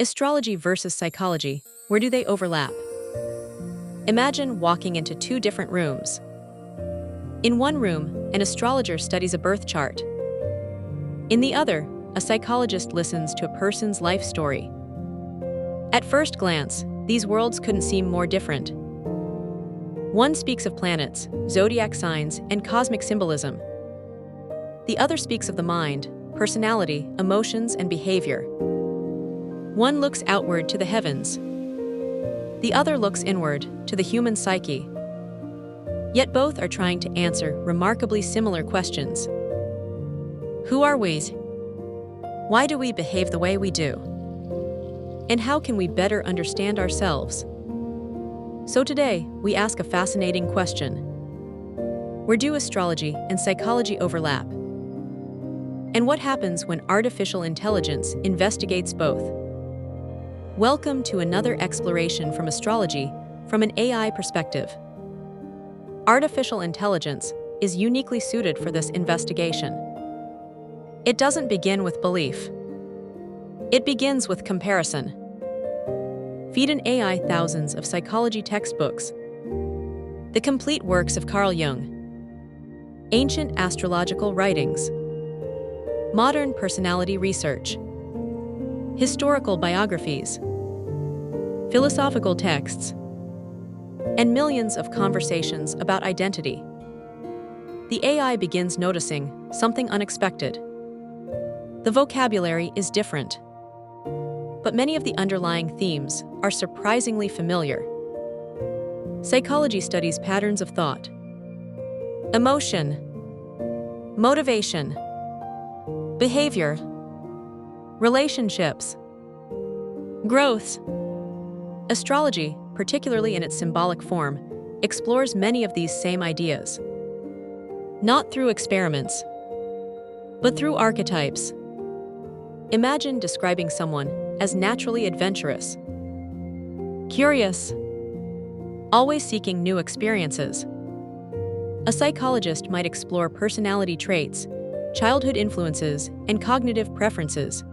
Astrology versus psychology, where do they overlap? Imagine walking into two different rooms. In one room, an astrologer studies a birth chart. In the other, a psychologist listens to a person's life story. At first glance, these worlds couldn't seem more different. One speaks of planets, zodiac signs, and cosmic symbolism. The other speaks of the mind, personality, emotions, and behavior. One looks outward to the heavens. The other looks inward, to the human psyche. Yet both are trying to answer remarkably similar questions. Who are we? Why do we behave the way we do? And how can we better understand ourselves? So today, we ask a fascinating question. Where do astrology and psychology overlap? And what happens when artificial intelligence investigates both? Welcome to another exploration from astrology from an AI perspective. Artificial intelligence is uniquely suited for this investigation. It doesn't begin with belief. It begins with comparison. Feed an AI thousands of psychology textbooks, the complete works of Carl Jung, ancient astrological writings, modern personality research, historical biographies, philosophical texts, and millions of conversations about identity. The AI begins noticing something unexpected. The vocabulary is different, but many of the underlying themes are surprisingly familiar. Psychology studies patterns of thought, emotion, motivation, behavior, relationships, growth. Astrology, particularly in its symbolic form, explores many of these same ideas. Not through experiments, but through archetypes. Imagine describing someone as naturally adventurous, curious, always seeking new experiences. A psychologist might explore personality traits, childhood influences, and cognitive preferences.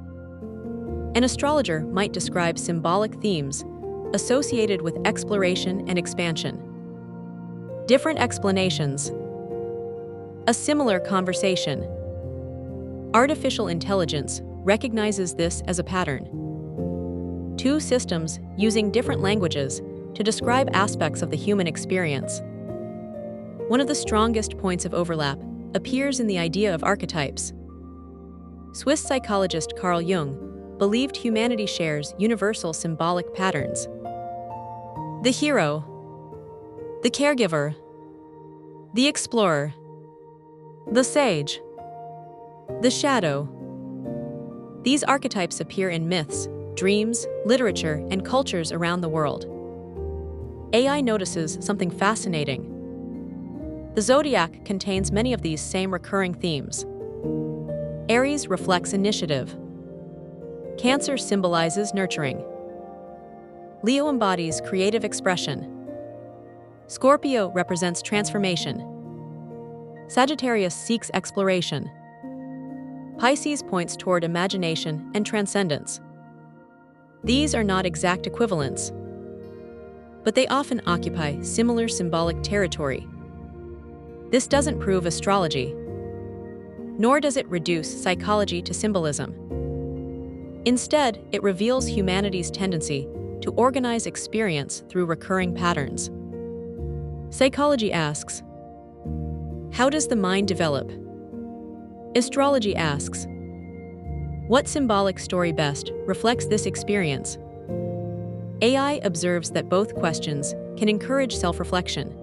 An astrologer might describe symbolic themes associated with exploration and expansion. Different explanations. A similar conversation. Artificial intelligence recognizes this as a pattern. Two systems using different languages to describe aspects of the human experience. One of the strongest points of overlap appears in the idea of archetypes. Swiss psychologist Carl Jung believed humanity shares universal symbolic patterns. The hero, the caregiver, the explorer, the sage, the shadow. These archetypes appear in myths, dreams, literature, and cultures around the world. AI notices something fascinating. The zodiac contains many of these same recurring themes. Aries reflects initiative. Cancer symbolizes nurturing. Leo embodies creative expression. Scorpio represents transformation. Sagittarius seeks exploration. Pisces points toward imagination and transcendence. These are not exact equivalents, but they often occupy similar symbolic territory. This doesn't prove astrology, nor does it reduce psychology to symbolism. Instead, it reveals humanity's tendency to organize experience through recurring patterns. Psychology asks, how does the mind develop? Astrology asks, what symbolic story best reflects this experience? AI observes that both questions can encourage self-reflection.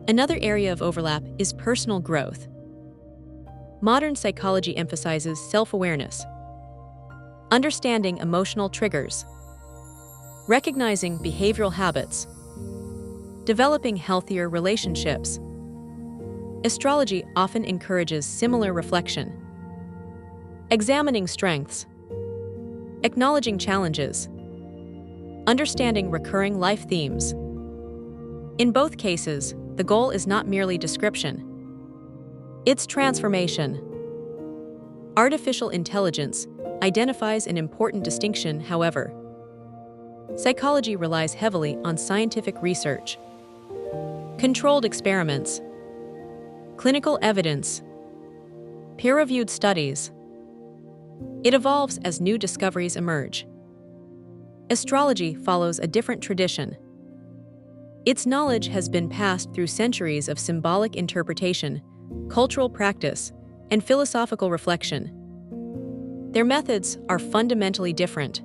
Another area of overlap is personal growth. Modern psychology emphasizes self-awareness, understanding emotional triggers, recognizing behavioral habits, developing healthier relationships. Astrology often encourages similar reflection. Examining strengths, acknowledging challenges, understanding recurring life themes. In both cases, the goal is not merely description. It's transformation. Artificial intelligence identifies an important distinction, however. Psychology relies heavily on scientific research, controlled experiments, clinical evidence, peer-reviewed studies. It evolves as new discoveries emerge. Astrology follows a different tradition. Its knowledge has been passed through centuries of symbolic interpretation, cultural practice, and philosophical reflection. Their methods are fundamentally different,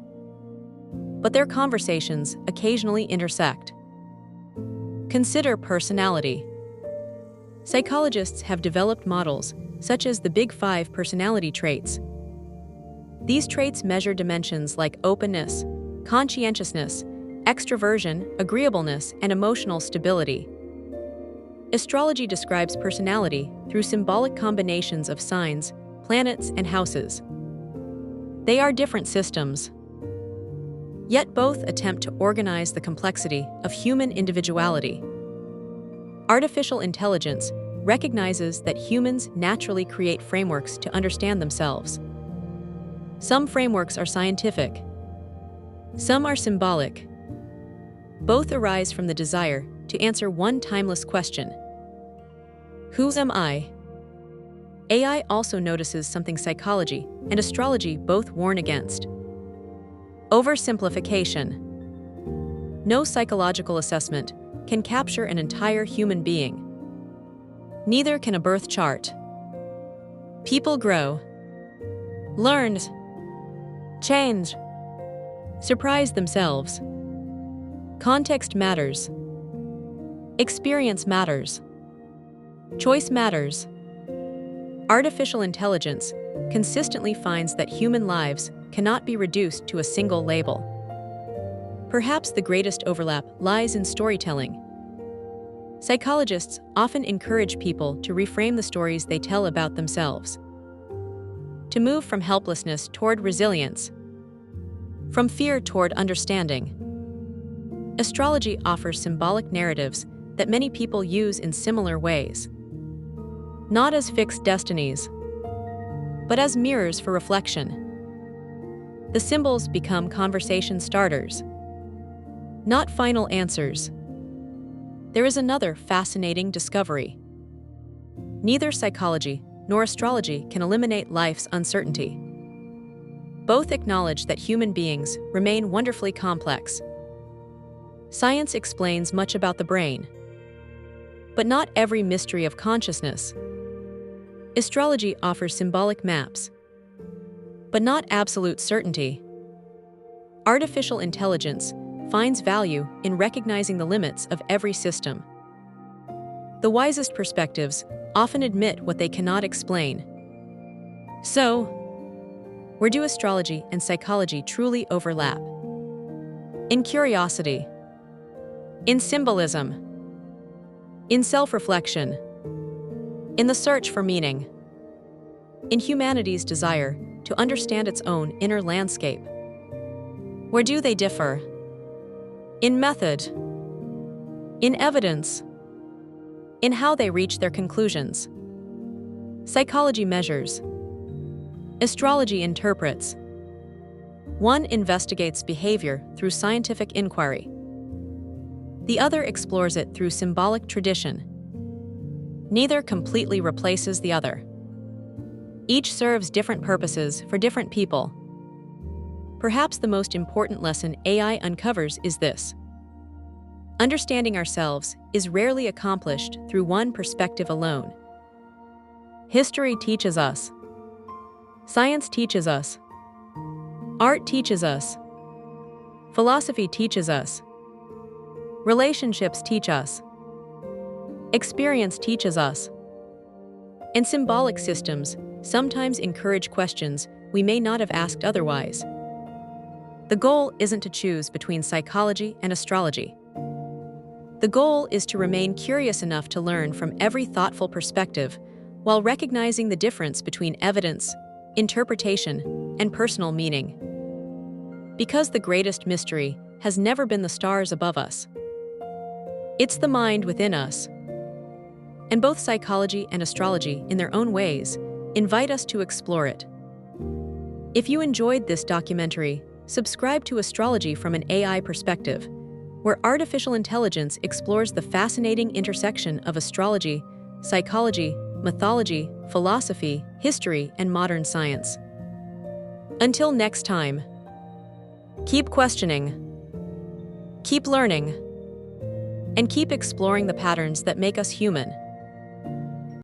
but their conversations occasionally intersect. Consider personality. Psychologists have developed models such as the Big Five personality traits. These traits measure dimensions like openness, conscientiousness, extroversion, agreeableness, and emotional stability. Astrology describes personality through symbolic combinations of signs, planets, and houses. They are different systems, yet both attempt to organize the complexity of human individuality. Artificial intelligence recognizes that humans naturally create frameworks to understand themselves. Some frameworks are scientific, some are symbolic. Both arise from the desire to answer one timeless question: who am I? AI also notices something psychology and astrology both warn against: oversimplification. No psychological assessment can capture an entire human being. Neither can a birth chart. People grow, learn, change, surprise themselves. Context matters. Experience matters. Choice matters. Artificial intelligence consistently finds that human lives cannot be reduced to a single label. Perhaps the greatest overlap lies in storytelling. Psychologists often encourage people to reframe the stories they tell about themselves, to move from helplessness toward resilience, from fear toward understanding. Astrology offers symbolic narratives that many people use in similar ways, not as fixed destinies, but as mirrors for reflection. The symbols become conversation starters, not final answers. There is another fascinating discovery. Neither psychology nor astrology can eliminate life's uncertainty. Both acknowledge that human beings remain wonderfully complex. Science explains much about the brain, but not every mystery of consciousness. Astrology offers symbolic maps, but not absolute certainty. Artificial intelligence finds value in recognizing the limits of every system. The wisest perspectives often admit what they cannot explain. So, where do astrology and psychology truly overlap? In curiosity, in symbolism, in self-reflection, in the search for meaning, in humanity's desire to understand its own inner landscape. Where do they differ? In method, in evidence, in how they reach their conclusions. Psychology measures. Astrology interprets. One investigates behavior through scientific inquiry. The other explores it through symbolic tradition. Neither completely replaces the other. Each serves different purposes for different people. Perhaps the most important lesson AI uncovers is this: understanding ourselves is rarely accomplished through one perspective alone. History teaches us. Science teaches us. Art teaches us. Philosophy teaches us. Relationships teach us. Experience teaches us. And symbolic systems sometimes encourage questions we may not have asked otherwise. The goal isn't to choose between psychology and astrology. The goal is to remain curious enough to learn from every thoughtful perspective while recognizing the difference between evidence, interpretation, and personal meaning. Because the greatest mystery has never been the stars above us. It's the mind within us. And both psychology and astrology, in their own ways, invite us to explore it. If you enjoyed this documentary, subscribe to Astrology from an AI perspective, where artificial intelligence explores the fascinating intersection of astrology, psychology, mythology, philosophy, history, and modern science. Until next time, keep questioning, keep learning, and keep exploring the patterns that make us human.